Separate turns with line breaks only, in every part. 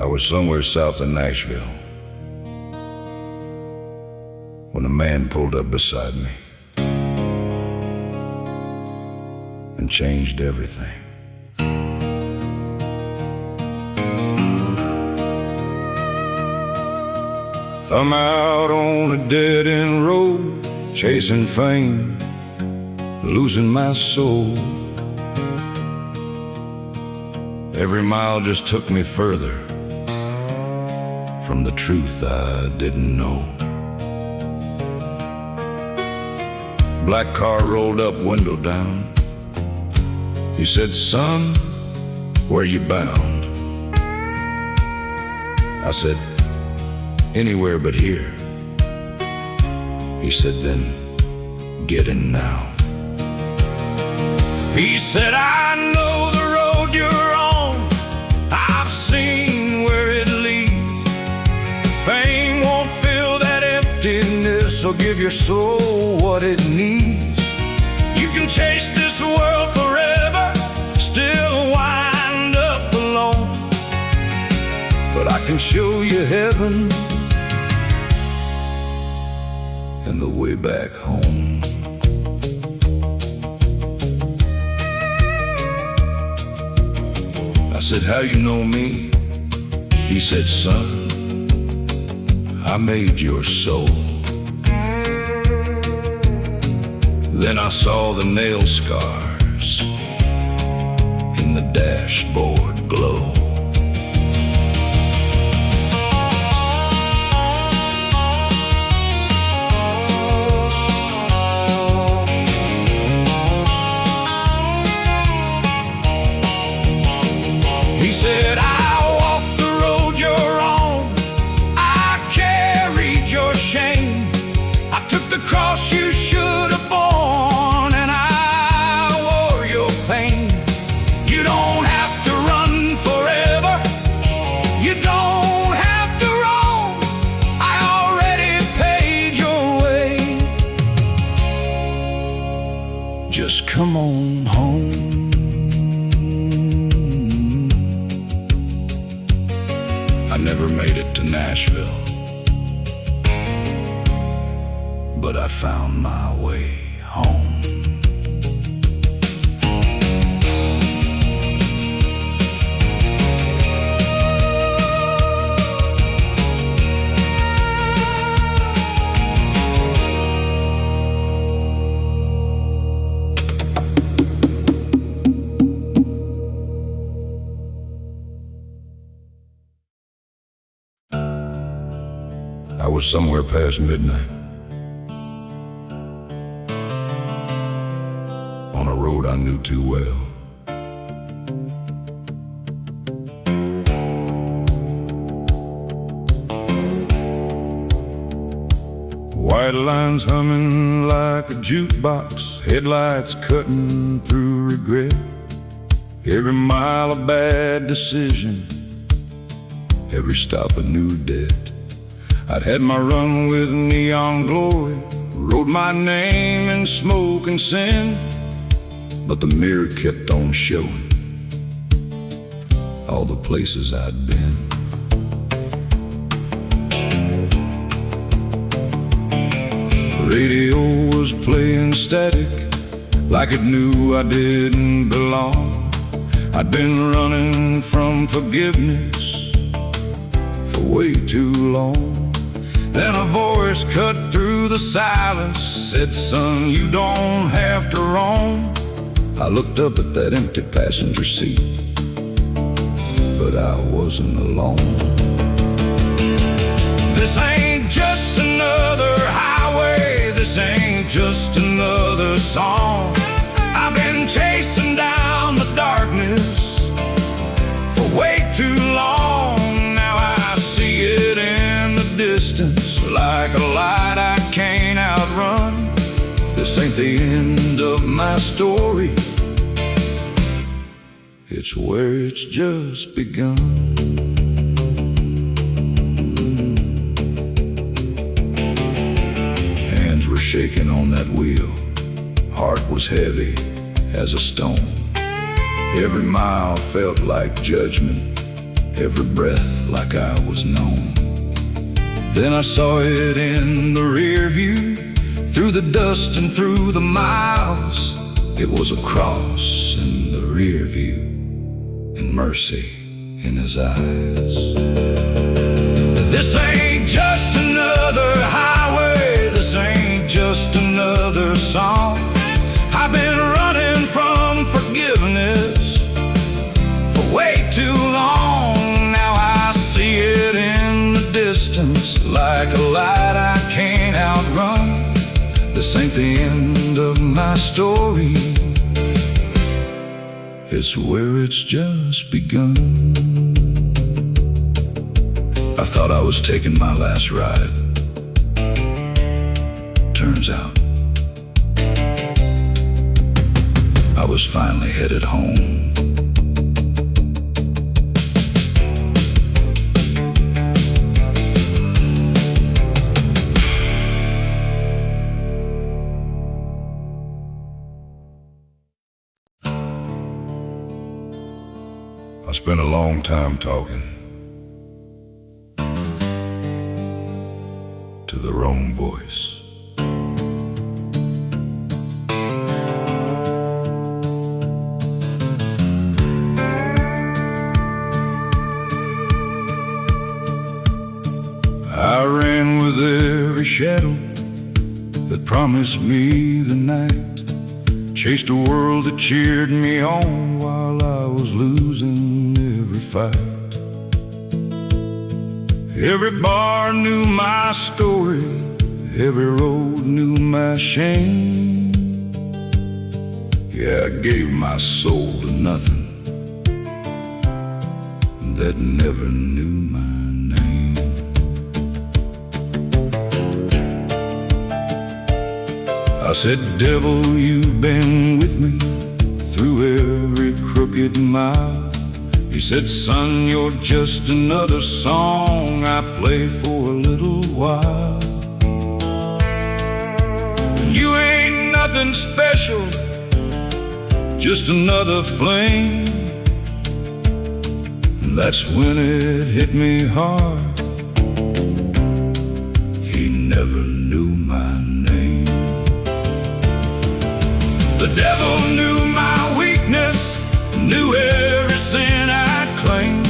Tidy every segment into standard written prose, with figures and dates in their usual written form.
I was somewhere south of Nashville when a man pulled up beside me and changed everything. Thumb out on a dead-end road, chasing fame, losing my soul. Every mile just took me further from the truth I didn't know. Black car rolled up, window down. He said, "Son, where you bound?" I said, "Anywhere but here." He said, "Then get in now." He said, "I know the road you're on, I've seen where it leads. Fame won't fill that emptiness or give your soul what it needs. You can chase this world forever, still wind up alone, but I can show you heaven and the way back home." I said, "How you know me?" He said, "Son, I made your soul." Then I saw the nail scars in the dashboard glow. He said, "I walked the road you're on, I carried your shame. I took the cross you should have borne, and I wore your pain. You don't have to run forever, you don't have to roam. I already paid your way. Just come on home." I never made it to Nashville, but I found my way home. I was somewhere past midnight on a road I knew too well. White lines humming like a jukebox, headlights cutting through regret. Every mile a bad decision, every stop a new debt. I'd had my run with neon glory, wrote my name in smoke and sin, but the mirror kept on showing all the places I'd been. Radio was playing static, like it knew I didn't belong. I'd been running from forgiveness for way too long. Then a voice cut through the silence, said, "Son, you don't have to roam." I looked up at that empty passenger seat, but I wasn't alone. This ain't just another highway, this ain't just another song. I've been chasing down the darkness for way too long. Now I see it in the distance, like a light I can't outrun. This ain't the end of my story, it's where it's just begun. Hands were shaking on that wheel, heart was heavy as a stone. Every mile felt like judgment, every breath like I was known. Then I saw it in the rear view, through the dust and through the miles. It was a cross in the rear view, and mercy in his eyes. This ain't just another highway, this ain't just another song. I've been running from forgiveness for way too long. Now I see it in the distance, like a light I can't outrun. This ain't the end of my story, it's where it's just begun. I thought I was taking my last ride. Turns out I was finally headed home. I spent a long time talking to the wrong voice. I ran with every shadow that promised me the night, chased a world that cheered me on while I was losing every fight. Every bar knew my story, every road knew my shame. Yeah, I gave my soul to nothing that never knew my name. I said, devil, you've been with me through every crooked mile. He said, son, you're just another song I play for a little while. You ain't nothing special, just another flame. And that's when it hit me hard, he never knew my name. The devil knew my weakness, knew every sin I'd claimed,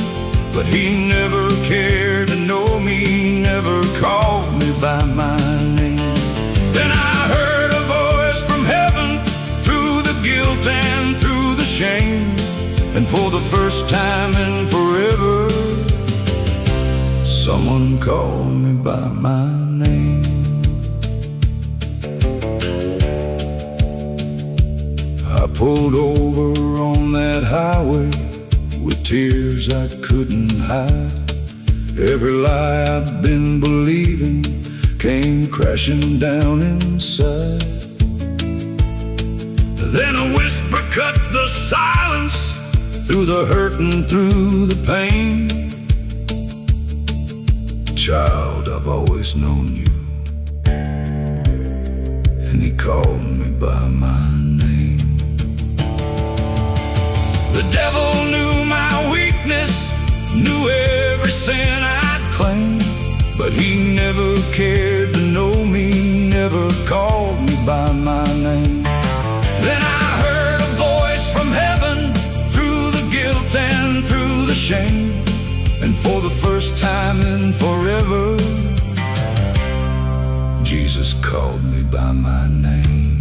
but he never cared to know me, never called me by my name. Then I heard a voice from heaven, through the guilt and through the shame, and for the first time in forever, someone called me by my name. I pulled over on that highway with tears I couldn't hide. Every lie I'd been believing came crashing down inside. Then a whisper cut the silence, through the hurt and through the pain. Child, I've always known you. And he called me by my name. The devil knew my weakness, knew every sin I'd claimed, but he never cared to know me, never called me by my name. Then I heard a voice from heaven, through the guilt and through the shame, and for the first time in forever, Jesus called me by my name.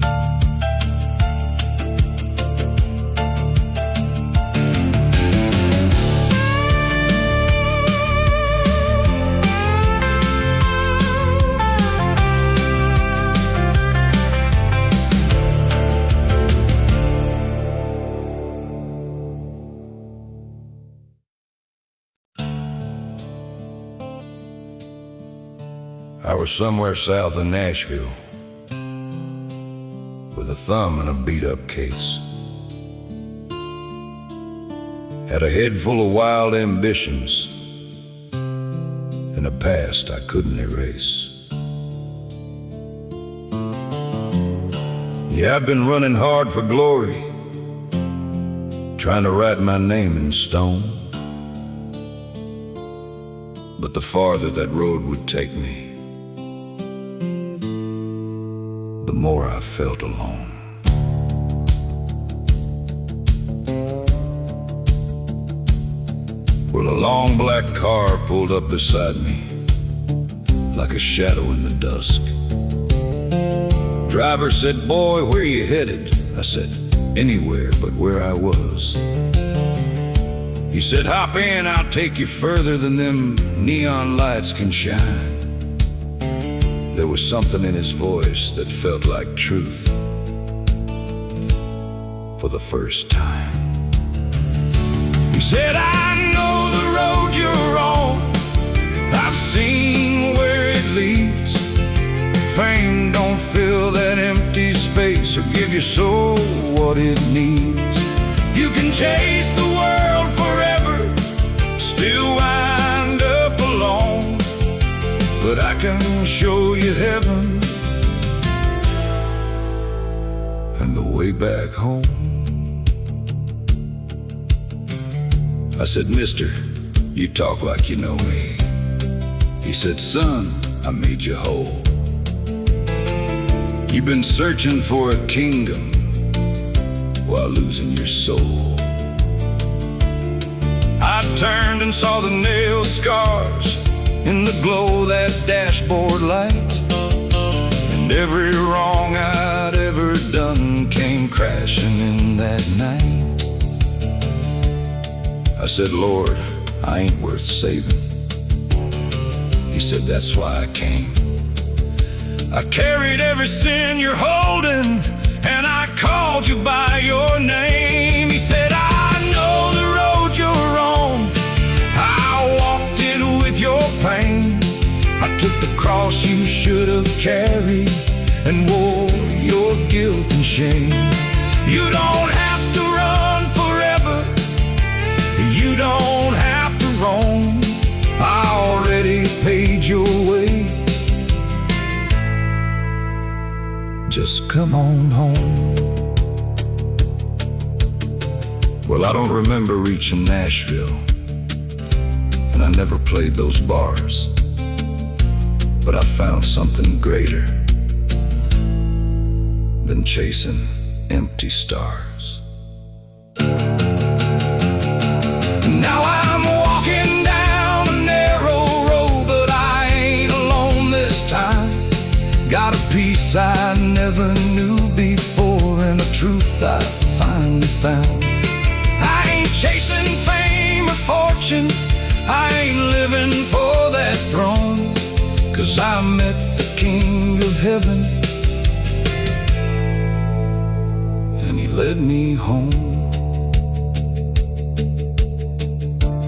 I was somewhere south of Nashville, with a thumb in a beat-up case. Had a head full of wild ambitions and a past I couldn't erase. Yeah, I've been running hard for glory, trying to write my name in stone. but the farther that road would take me, the more I felt alone. Well, a long black car pulled up beside me, like a shadow in the dusk. Driver said, "Boy, where you headed?" I said, "Anywhere but where I was." He said, "Hop in, I'll take you further than them neon lights can shine." There was something in his voice that felt like truth for the first time. He said, "I know the road you're on. I've seen where it leads. Fame don't fill that empty space or give your soul what it needs. You can chase the world forever, still wind up alone, but I can show you heaven and the way back home." I said, "Mister, you talk like you know me." He said, "Son, I made you whole. You've been searching for a kingdom while losing your soul." I turned and saw the nail scars in the glow of that dashboard light, and every wrong I'd ever done came crashing in that night. I said, "Lord, I ain't worth saving." He said, "That's why I came. I carried every sin you're holding, and I called you by your name." He said, "I know the road you're on. I walked it with your pain. I took the cross you should have carried and wore your guilt and shame. You don't have to run forever. You don't have to roam. I already paid your way. Just come on home." Well, I don't remember reaching Nashville, and I never played those bars, but I found something greater than chasing empty stars. Now I'm walking down a narrow road, but I ain't alone this time. Got a peace I never knew before, and a truth I finally found. I ain't chasing fame or fortune, I ain't living for that throne, 'cause I met the King of Heaven, and he led me home.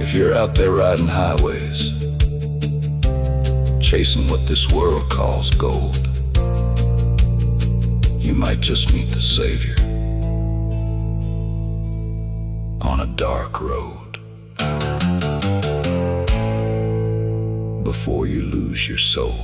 If you're out there riding highways, chasing what this world calls gold, you might just meet the Savior on a dark road before you lose your soul.